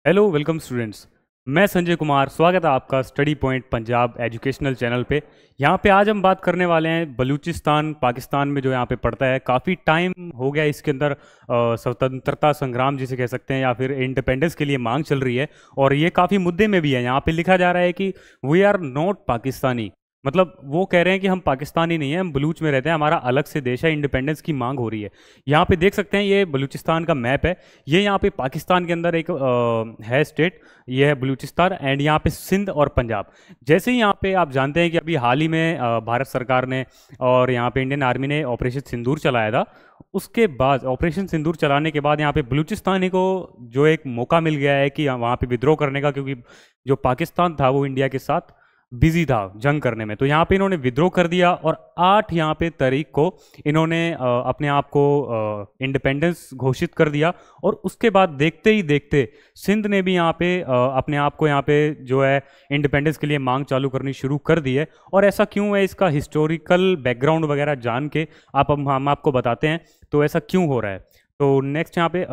Hello welcome students. मैं संजय कुमार, स्वागत है आपका study point Punjab educational channel पे। यहाँ पे आज हम बात करने वाले हैं बलूचिस्तान पाकिस्तान में जो यहाँ पे पड़ता है। काफ़ी टाइम हो गया इसके अंदर स्वतंत्रता संग्राम जिसे कह सकते हैं या फिर इंडिपेंडेंस के लिए मांग चल रही है और ये काफ़ी मुद्दे में भी है। यहाँ पे लिखा जा रहा है कि वी आर नॉट पाकिस्तानी, मतलब वो कह रहे हैं कि हम पाकिस्तानी नहीं हैं, हम बलूच में रहते हैं, हमारा अलग से देश है, इंडिपेंडेंस की मांग हो रही है। यहाँ पे देख सकते हैं ये बलूचिस्तान का मैप है। ये यहाँ पे पाकिस्तान के अंदर एक है स्टेट, ये है बलूचिस्तान एंड यहाँ पे सिंध और पंजाब। जैसे ही यहाँ पे आप जानते हैं कि अभी हाल ही में भारत सरकार ने और यहाँ पे इंडियन आर्मी ने ऑपरेशन सिंदूर चलाया था। उसके बाद ऑपरेशन सिंदूर चलाने के बाद यहाँ पे बलूचिस्तानी को जो एक मौका मिल गया है कि वहाँ पे विद्रोह करने का, क्योंकि जो पाकिस्तान था वो इंडिया के साथ बिजी था जंग करने में। तो यहाँ पे इन्होंने विद्रोह कर दिया और 8 यहाँ पे तारीख को इन्होंने अपने आप को इंडिपेंडेंस घोषित कर दिया। और उसके बाद देखते ही देखते सिंध ने भी यहाँ पे अपने आप को यहाँ पे जो है इंडिपेंडेंस के लिए मांग चालू करनी शुरू कर दी है। और ऐसा क्यों है, इसका हिस्टोरिकल बैकग्राउंड वगैरह जान के हम आपको बताते हैं तो ऐसा क्यों हो रहा है। तो नेक्स्ट यहाँ पे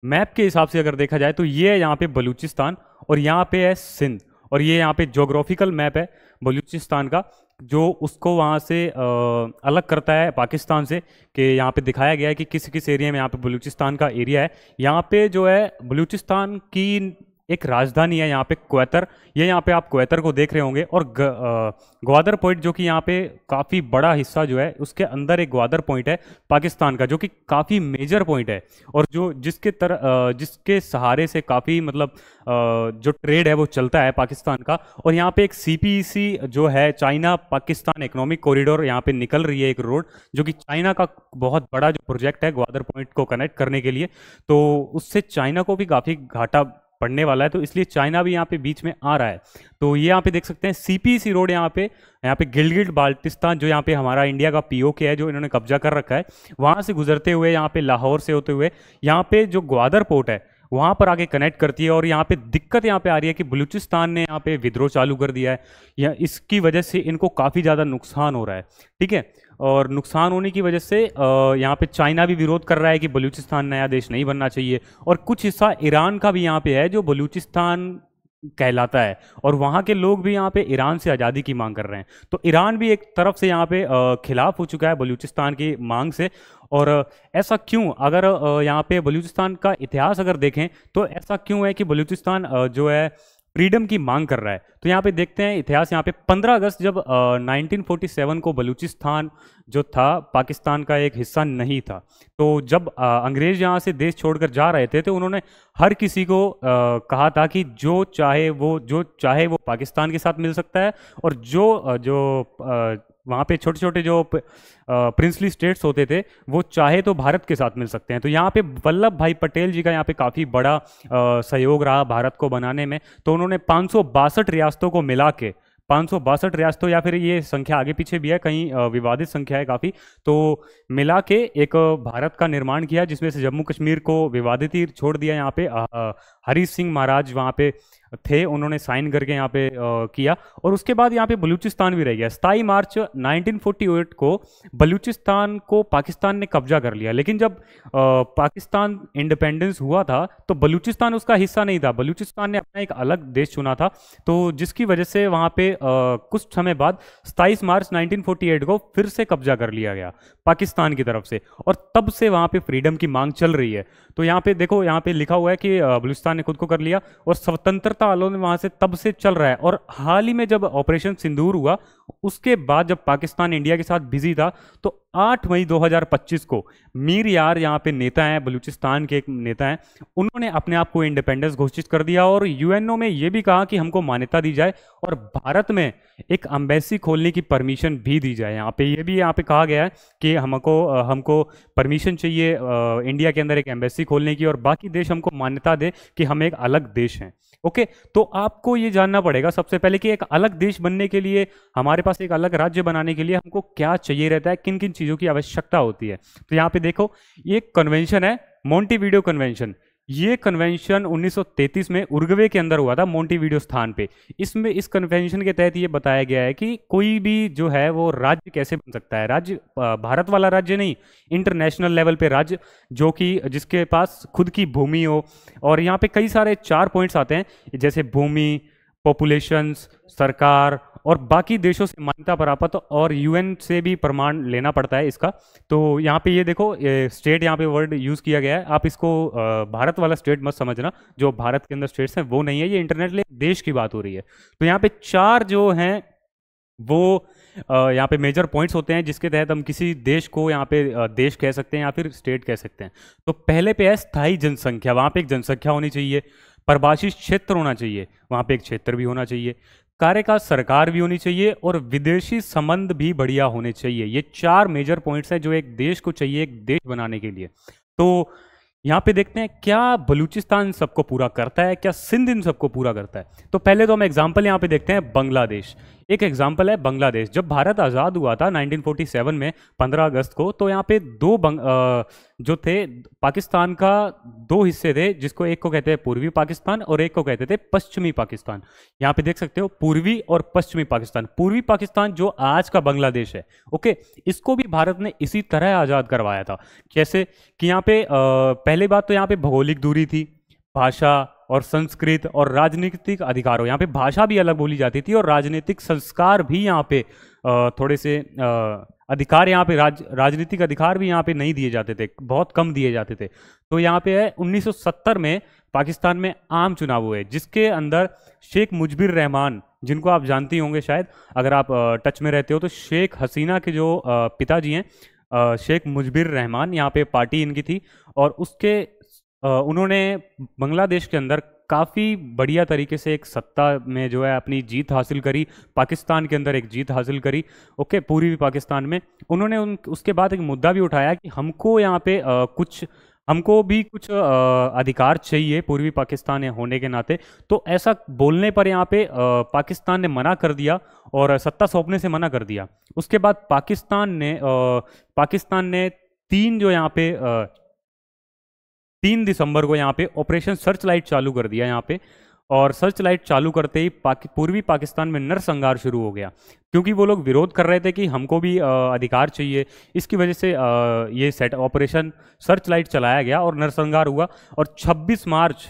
मैप के हिसाब से अगर देखा जाए तो ये है यहाँ पे बलूचिस्तान और यहाँ पे है सिंध। और ये यहाँ पे ज्योग्राफिकल मैप है बलूचिस्तान का, जो उसको वहाँ से अलग करता है पाकिस्तान से, कि यहाँ पे दिखाया गया है कि किस किस एरिया में यहाँ पे बलूचिस्तान का एरिया है। यहाँ पे जो है बलूचिस्तान की एक राजधानी है यहाँ पे क्वेतर। ये यहाँ पे आप क्वेतर को देख रहे होंगे और ग्वादर पॉइंट जो कि यहाँ पे काफ़ी बड़ा हिस्सा जो है उसके अंदर एक ग्वादर पॉइंट है पाकिस्तान का, जो कि काफ़ी मेजर पॉइंट है और जो जिसके सहारे से काफ़ी मतलब जो ट्रेड है वो चलता है पाकिस्तान का। और यहाँ पे एक सीपीईसी जो है चाइना पाकिस्तान इकोनॉमिक कॉरिडोर यहाँ पे निकल रही है, एक रोड जो कि चाइना का बहुत बड़ा जो प्रोजेक्ट है ग्वादर पॉइंट को कनेक्ट करने के लिए। तो उससे चाइना को भी काफ़ी घाटा पड़ने वाला है, तो इसलिए चाइना भी यहाँ पे बीच में आ रहा है। तो ये यहाँ पे देख सकते हैं सीपीसी रोड, यहाँ पे गिलगिट बाल्टिस्तान जो यहाँ पे हमारा इंडिया का पीओके है जो इन्होंने कब्जा कर रखा है, वहाँ से गुजरते हुए यहाँ पे लाहौर से होते हुए यहाँ पे जो ग्वादर पोर्ट है वहाँ पर आके कनेक्ट करती है। और यहाँ पे दिक्कत यहाँ पे आ रही है कि बलूचिस्तान ने यहाँ पे विद्रोह चालू कर दिया है, या इसकी वजह से इनको काफ़ी ज़्यादा नुकसान हो रहा है। ठीक है, और नुकसान होने की वजह से यहाँ पे चाइना भी विरोध कर रहा है कि बलूचिस्तान नया देश नहीं बनना चाहिए। और कुछ हिस्सा ईरान का भी यहाँ पे है जो बलूचिस्तान कहलाता है, और वहाँ के लोग भी यहाँ पे ईरान से आज़ादी की मांग कर रहे हैं। तो ईरान भी एक तरफ से यहाँ पे खिलाफ हो चुका है बलूचिस्तान की मांग से। और ऐसा क्यों, अगर यहाँ पे बलूचिस्तान का इतिहास अगर देखें तो ऐसा क्यों है कि बलूचिस्तान जो है फ्रीडम की मांग कर रहा है। तो यहाँ पे देखते हैं इतिहास। यहाँ पे 15 अगस्त जब 1947 को बलूचिस्तान जो था पाकिस्तान का एक हिस्सा नहीं था, तो जब अंग्रेज यहाँ से देश छोड़कर जा रहे थे तो उन्होंने हर किसी को कहा था कि जो चाहे वो पाकिस्तान के साथ मिल सकता है, और जो वहाँ पे छोटे छोटे जो प्रिंसली स्टेट्स होते थे वो चाहे तो भारत के साथ मिल सकते हैं। तो यहाँ पे वल्लभ भाई पटेल जी का यहाँ पे काफ़ी बड़ा सहयोग रहा भारत को बनाने में। तो उन्होंने 562 रियासतों को मिला के, 562 रियासतों, या फिर ये संख्या आगे पीछे भी है, कहीं विवादित संख्या है काफ़ी, तो मिला के एक भारत का निर्माण किया, जिसमें से जम्मू कश्मीर को विवादित ही छोड़ दिया। यहाँ पे हरी सिंह महाराज वहाँ पे थे, उन्होंने साइन करके यहाँ पे किया। और उसके बाद यहाँ पे बलूचिस्तान भी रह गया। 27 मार्च 1948 को बलूचिस्तान को पाकिस्तान ने कब्जा कर लिया, लेकिन जब पाकिस्तान इंडिपेंडेंस हुआ था तो बलूचिस्तान उसका हिस्सा नहीं था, बलूचिस्तान ने अपना एक अलग देश चुना था। तो जिसकी वजह से वहाँ पे कुछ समय बाद 27 मार्च 1948 को फिर से कब्जा कर लिया गया पाकिस्तान की तरफ से, और तब से वहाँ पे फ्रीडम की मांग चल रही है। तो यहाँ पे देखो, यहाँ पे लिखा हुआ है कि बलूचिस्तान ने खुद को कर लिया और स्वतंत्रता आंदोलन वहाँ से तब से चल रहा है। और हाल ही में जब ऑपरेशन सिंदूर हुआ उसके बाद जब पाकिस्तान इंडिया के साथ बिजी था, तो 8 मई 2025 को मीर यार यहाँ पे नेता हैं, बलूचिस्तान के एक नेता हैं, उन्होंने अपने आप को इंडिपेंडेंस घोषित कर दिया और यूएनओ में ये भी कहा कि हमको मान्यता दी जाए और भारत में एक एम्बेसी खोलने की परमिशन भी दी जाए। यहाँ पे ये भी यहाँ पे कहा गया है कि हमको परमिशन चाहिए इंडिया के अंदर एक एम्बेसी खोलने की, और बाकी देश हमको मान्यता दे कि हम एक अलग देश हैं। ओके, तो आपको ये जानना पड़ेगा सबसे पहले कि एक अलग देश बनने के लिए, हमारे पास एक अलग राज्य बनाने के लिए हमको क्या चाहिए रहता है, किन किन चीज़ों की आवश्यकता होती है। तो यहाँ पे देखो, ये कन्वेंशन है, मोंटेविडियो कन्वेंशन। ये कन्वेंशन 1933 में उरुग्वे के अंदर हुआ था, मोंटेवीडियो स्थान पे। इसमें इस कन्वेंशन के तहत ये बताया गया है कि कोई भी जो है वो राज्य कैसे बन सकता है, राज्य भारत वाला राज्य नहीं, इंटरनेशनल लेवल पे राज्य, जो कि जिसके पास खुद की भूमि हो। और यहाँ पे कई सारे 4 पॉइंट्स आते हैं, जैसे भूमि, पॉपुलेशंस, सरकार और बाकी देशों से मान्यता प्राप्त, और यूएन से भी प्रमाण लेना पड़ता है इसका। तो यहाँ पे ये देखो, स्टेट यहाँ पे वर्ड यूज़ किया गया है। आप इसको भारत वाला स्टेट मत समझना, जो भारत के अंदर स्टेट्स हैं वो नहीं है, ये इंटरनेशनल देश की बात हो रही है। तो यहाँ पे 4 जो हैं वो यहाँ पे मेजर पॉइंट्स होते हैं, जिसके तहत हम किसी देश को यहाँ पे देश कह सकते हैं या फिर स्टेट कह सकते हैं। तो पहले पे है स्थायी जनसंख्या, वहाँ पे एक जनसंख्या होनी चाहिए। परिभाषित क्षेत्र होना चाहिए, वहाँ पे एक क्षेत्र भी होना चाहिए। कार्यकाल सरकार भी होनी चाहिए, और विदेशी संबंध भी बढ़िया होने चाहिए। ये 4 मेजर पॉइंट्स हैं जो एक देश को चाहिए एक देश बनाने के लिए। तो यहाँ पे देखते हैं क्या बलूचिस्तान सबको पूरा करता है, क्या सिंध इन सबको पूरा करता है। तो पहले तो हम एग्जाम्पल यहाँ पे देखते हैं बांग्लादेश। एक एग्जाम्पल है बांग्लादेश। जब भारत आज़ाद हुआ था 1947 में 15 अगस्त को, तो यहाँ पे जो थे पाकिस्तान का 2 हिस्से थे, जिसको एक को कहते हैं पूर्वी पाकिस्तान और एक को कहते थे पश्चिमी पाकिस्तान। यहाँ पे देख सकते हो पूर्वी और पश्चिमी पाकिस्तान। पूर्वी पाकिस्तान जो आज का बांग्लादेश है, ओके, इसको भी भारत ने इसी तरह आज़ाद करवाया था। कैसे कि यहाँ पे पहली बात तो यहाँ पे भौगोलिक दूरी थी, भाषा और संस्कृत और राजनीतिक अधिकारों, यहाँ पे भाषा भी अलग बोली जाती थी, और राजनीतिक संस्कार भी यहाँ पे थोड़े से अधिकार, यहाँ पे राजनीतिक अधिकार भी यहाँ पे नहीं दिए जाते थे, बहुत कम दिए जाते थे। तो यहाँ पे है 1970 में पाकिस्तान में आम चुनाव हुए, जिसके अंदर शेख मुजीबुर रहमान, जिनको आप जानती होंगे शायद, अगर आप टच में रहते हो, तो शेख हसीना के जो पिताजी हैं, शेख मुजीबुर रहमान, यहाँ पे पार्टी इनकी थी। और उसके उन्होंने बांग्लादेश के अंदर काफ़ी बढ़िया तरीके से एक सत्ता में जो है अपनी जीत हासिल करी, पाकिस्तान के अंदर एक जीत हासिल करी, ओके, पूर्वी पाकिस्तान में। उन्होंने उसके बाद एक मुद्दा भी उठाया कि हमको यहाँ पे हमको भी कुछ अधिकार चाहिए पूर्वी पाकिस्तान होने के नाते। तो ऐसा बोलने पर यहाँ पे पाकिस्तान ने मना कर दिया और सत्ता सौंपने से मना कर दिया। उसके बाद पाकिस्तान ने 3 दिसंबर को यहाँ पे ऑपरेशन सर्च लाइट चालू कर दिया यहाँ पे। और सर्च लाइट चालू करते ही पूर्वी पाकिस्तान में नरसंहार शुरू हो गया, क्योंकि वो लोग विरोध कर रहे थे कि हमको भी अधिकार चाहिए। इसकी वजह से ये ऑपरेशन सर्च लाइट चलाया गया और नरसंहार हुआ। और 26 मार्च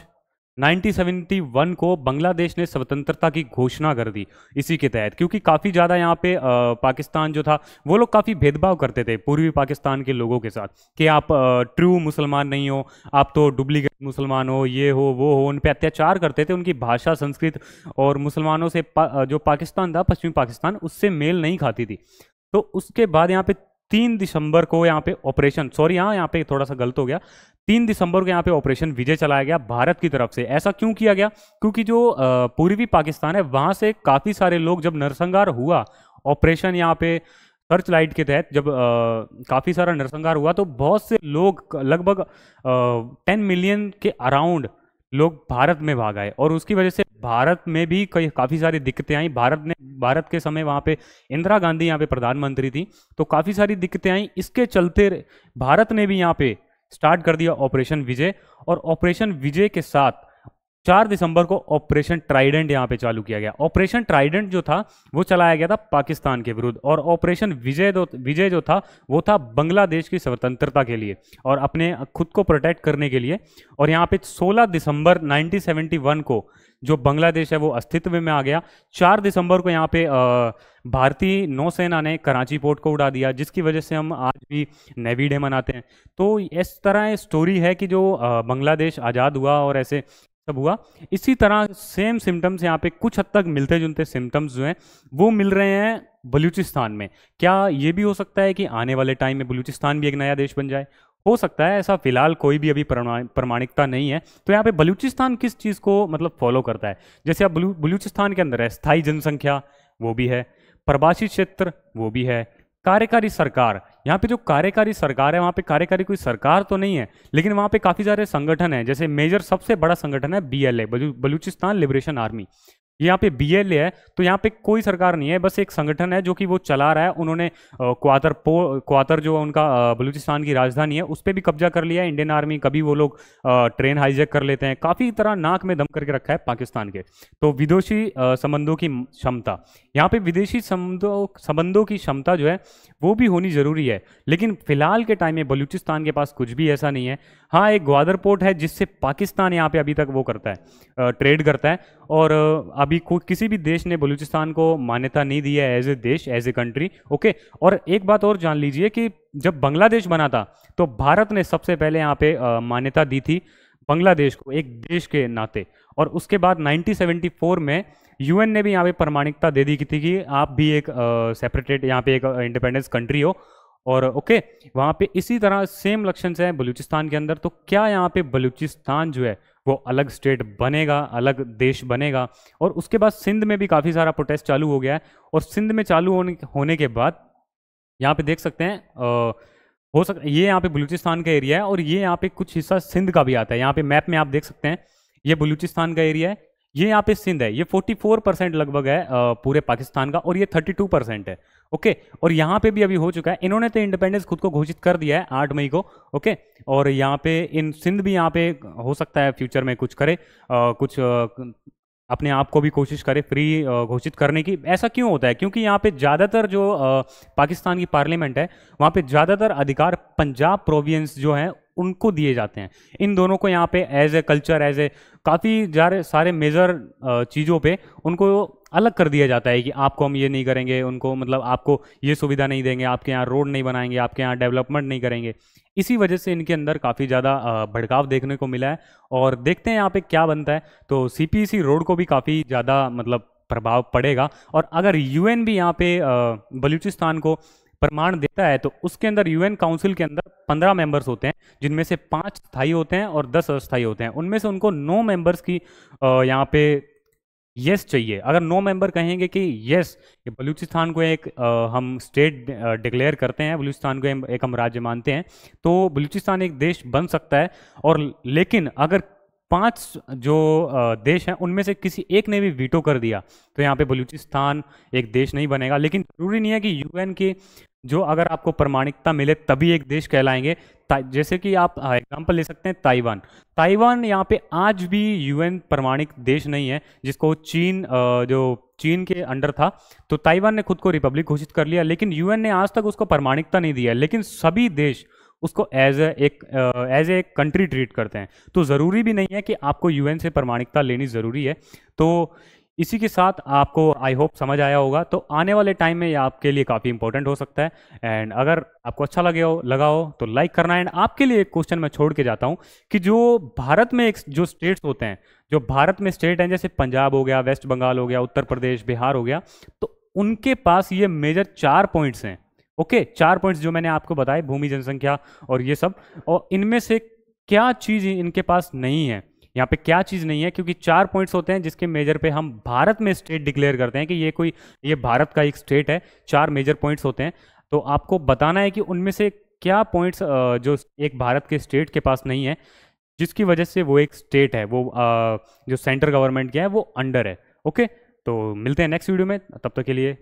1971 को बांग्लादेश ने स्वतंत्रता की घोषणा कर दी इसी के तहत, क्योंकि काफ़ी ज़्यादा यहाँ पे पाकिस्तान जो था वो लोग काफ़ी भेदभाव करते थे पूर्वी पाकिस्तान के लोगों के साथ, कि आप ट्रू मुसलमान नहीं हो, आप तो डुप्लीकेट मुसलमान हो, ये हो वो हो। उन पे अत्याचार करते थे, उनकी भाषा, संस्कृत और मुसलमानों से जो पाकिस्तान था, पश्चिमी पाकिस्तान, उससे मेल नहीं खाती थी। तो उसके बाद यहाँ पे 3 दिसंबर को यहाँ पे ऑपरेशन, सॉरी हाँ यहाँ पे थोड़ा सा गलत हो गया, 3 दिसंबर को यहाँ पे ऑपरेशन विजय चलाया गया भारत की तरफ से। ऐसा क्यों किया गया? क्योंकि जो पूर्वी पाकिस्तान है वहाँ से काफ़ी सारे लोग, जब नरसंहार हुआ ऑपरेशन यहाँ पे सर्च लाइट के तहत, जब काफ़ी सारा नरसंहार हुआ, तो बहुत से लोग, लगभग 10 मिलियन के अराउंड लोग भारत में भाग आए। और उसकी वजह से भारत में भी काफ़ी सारी दिक्कतें आई। भारत के समय वहाँ पे इंदिरा गांधी यहाँ पे प्रधानमंत्री थी, तो काफ़ी सारी दिक्कतें आई। इसके चलते भारत ने भी यहाँ पे स्टार्ट कर दिया ऑपरेशन विजय। और ऑपरेशन विजय के साथ 4 दिसंबर को ऑपरेशन ट्राइडेंट यहाँ पे चालू किया गया। ऑपरेशन ट्राइडेंट जो था वो चलाया गया था पाकिस्तान के विरुद्ध, और ऑपरेशन विजय जो था वो था बांग्लादेश की स्वतंत्रता के लिए और अपने खुद को प्रोटेक्ट करने के लिए। और यहाँ पे 16 दिसंबर 1971 को जो बांग्लादेश है वो अस्तित्व में आ गया। 4 दिसंबर को यहाँ पे भारतीय नौसेना ने कराची पोर्ट को उड़ा दिया, जिसकी वजह से हम आज भी नेवी डे मनाते हैं। तो इस तरह स्टोरी है कि जो बांग्लादेश आज़ाद हुआ और ऐसे सब हुआ। इसी तरह सेम सिम्टम्स यहाँ पे कुछ हद तक मिलते जुलते सिम्टम्स जो हैं वो मिल रहे हैं बलूचिस्तान में। क्या ये भी हो सकता है कि आने वाले टाइम में बलूचिस्तान भी एक नया देश बन जाए? हो सकता है, ऐसा फिलहाल कोई भी अभी प्रमाणिकता नहीं है। तो यहाँ पे बलूचिस्तान किस चीज़ को मतलब फॉलो करता है? जैसे अब बलूचिस्तान के अंदर है स्थायी जनसंख्या, वो भी है, प्रवासी क्षेत्र, वो भी है, कार्यकारी सरकार। यहाँ पे जो कार्यकारी सरकार है वहाँ पे कार्यकारी कोई सरकार तो नहीं है, लेकिन वहाँ पे काफ़ी सारे संगठन हैं। जैसे मेजर सबसे बड़ा संगठन है BLA, बलूचिस्तान लिबरेशन आर्मी। ये यहाँ पे BLA है, तो यहाँ पे कोई सरकार नहीं है, बस एक संगठन है जो कि वो चला रहा है। उन्होंने क्वातर जो उनका बलूचिस्तान की राजधानी है उस पर भी कब्जा कर लिया है इंडियन आर्मी। कभी वो लोग ट्रेन हाईजैक कर लेते हैं, काफ़ी तरह नाक में दम करके रखा है पाकिस्तान के। तो विदेशी संबंधों की क्षमता, यहाँ पे विदेशी संबंधों की क्षमता जो है वो भी होनी ज़रूरी है, लेकिन फिलहाल के टाइम में बलूचिस्तान के पास कुछ भी ऐसा नहीं है। हाँ, एक ग्वादर पोर्ट है जिससे पाकिस्तान यहाँ पे अभी तक वो करता है, ट्रेड करता है। और अभी किसी भी देश ने बलूचिस्तान को मान्यता नहीं दी है एज ए देश, एज ए कंट्री। ओके, और एक बात और जान लीजिए कि जब बांग्लादेश बना था तो भारत ने सबसे पहले यहाँ पे मान्यता दी थी बांग्लादेश को एक देश के नाते। और उसके बाद 1974 में UN ने भी यहाँ पे प्रमाणिकता दे दी थी कि आप भी एक सेपरेटेड यहाँ पे एक इंडिपेंडेंस कंट्री हो। और ओके, वहाँ पे इसी तरह सेम लक्षण हैं बलूचिस्तान के अंदर। तो क्या यहाँ पे बलूचिस्तान जो है वो अलग स्टेट बनेगा, अलग देश बनेगा? और उसके बाद सिंध में भी काफ़ी सारा प्रोटेस्ट चालू हो गया है। और सिंध में चालू होने के बाद यहाँ पे देख सकते हैं हो सकता ये यहाँ पे बलूचिस्तान का एरिया है और ये यहाँ पे कुछ हिस्सा सिंध का भी आता है। यहाँ पे मैप में आप देख सकते हैं ये बलूचिस्तान का एरिया है, ये यहाँ पे सिंध है। ये 44% लगभग है पूरे पाकिस्तान का, और ये 32% है। ओके, और यहाँ पे भी अभी हो चुका है। इन्होंने तो इंडिपेंडेंस खुद को घोषित कर दिया है 8 मई को। ओके, और यहाँ पे इन सिंध भी यहाँ पे हो सकता है फ्यूचर में कुछ करे, कुछ अपने आप को भी कोशिश करे फ्री घोषित करने की। ऐसा क्यों होता है? क्योंकि यहाँ पे ज़्यादातर जो पाकिस्तान की पार्लियामेंट है वहाँ पे ज़्यादातर अधिकार पंजाब प्रोविंस जो है उनको दिए जाते हैं। इन दोनों को यहाँ पे as a culture, as a काफ़ी सारे मेजर चीज़ों पे उनको अलग कर दिया जाता है कि आपको हम ये नहीं करेंगे, उनको मतलब आपको ये सुविधा नहीं देंगे, आपके यहाँ रोड नहीं बनाएंगे, आपके यहाँ डेवलपमेंट नहीं करेंगे। इसी वजह से इनके अंदर काफ़ी ज़्यादा भड़काव देखने को मिला है। और देखते हैं यहाँ पे क्या बनता है। तो CPEC रोड को भी काफ़ी ज़्यादा मतलब प्रभाव पड़ेगा। और अगर UN भी यहाँ पे बलूचिस्तान को प्रमाण देता है तो उसके अंदर UN काउंसिल के अंदर 15 मेंबर्स होते हैं, जिनमें से 5 स्थायी होते हैं और 10 अस्थायी होते हैं। उनमें से उनको 9 मेंबर्स की यहाँ पे यस चाहिए। अगर 9 मेंबर कहेंगे कि यस, ये बलूचिस्तान को एक हम स्टेट डिक्लेयर करते हैं, बलूचिस्तान को एक हम राज्य मानते हैं, तो बलूचिस्तान एक देश बन सकता है। और लेकिन अगर 5 जो देश हैं उनमें से किसी एक ने भी वीटो कर दिया तो यहाँ पे बलूचिस्तान एक देश नहीं बनेगा। लेकिन ज़रूरी नहीं है कि UN के जो अगर आपको प्रमाणिकता मिले तभी एक देश कहलाएंगे। जैसे कि आप एग्जांपल ले सकते हैं ताइवान। ताइवान यहाँ पे आज भी UN प्रमाणित देश नहीं है, जिसको जो चीन के अंडर था। तो ताइवान ने खुद को रिपब्लिक घोषित कर लिया, लेकिन UN ने आज तक उसको प्रमाणिकता नहीं दिया। लेकिन सभी देश उसको एज ए कंट्री ट्रीट करते हैं। तो ज़रूरी भी नहीं है कि आपको UN से प्रमाणिकता लेनी ज़रूरी है। तो इसी के साथ आपको आई होप समझ आया होगा। तो आने वाले टाइम में ये आपके लिए काफ़ी इंपॉर्टेंट हो सकता है। एंड अगर आपको अच्छा लगा हो तो लाइक करना। एंड आपके लिए एक क्वेश्चन मैं छोड़ के जाता हूँ कि जो भारत में जो स्टेट्स होते हैं, जो भारत में स्टेट हैं, जैसे पंजाब हो गया, वेस्ट बंगाल हो गया, उत्तर प्रदेश, बिहार हो गया, तो उनके पास ये मेजर 4 पॉइंट्स हैं। ओके, 4 पॉइंट्स जो मैंने आपको बताए, भूमि, जनसंख्या और ये सब। और इनमें से क्या चीज़ इनके पास नहीं है? यहाँ पे क्या चीज़ नहीं है? क्योंकि 4 पॉइंट्स होते हैं जिसके मेजर पे हम भारत में स्टेट डिक्लेयर करते हैं कि ये भारत का एक स्टेट है। 4 मेजर पॉइंट्स होते हैं, तो आपको बताना है कि उनमें से क्या पॉइंट्स जो एक भारत के स्टेट के पास नहीं है, जिसकी वजह से वो एक स्टेट है, वो जो सेंट्रल गवर्नमेंट के है वो अंडर है। ओके, तो मिलते हैं नेक्स्ट वीडियो में, तब तक के लिए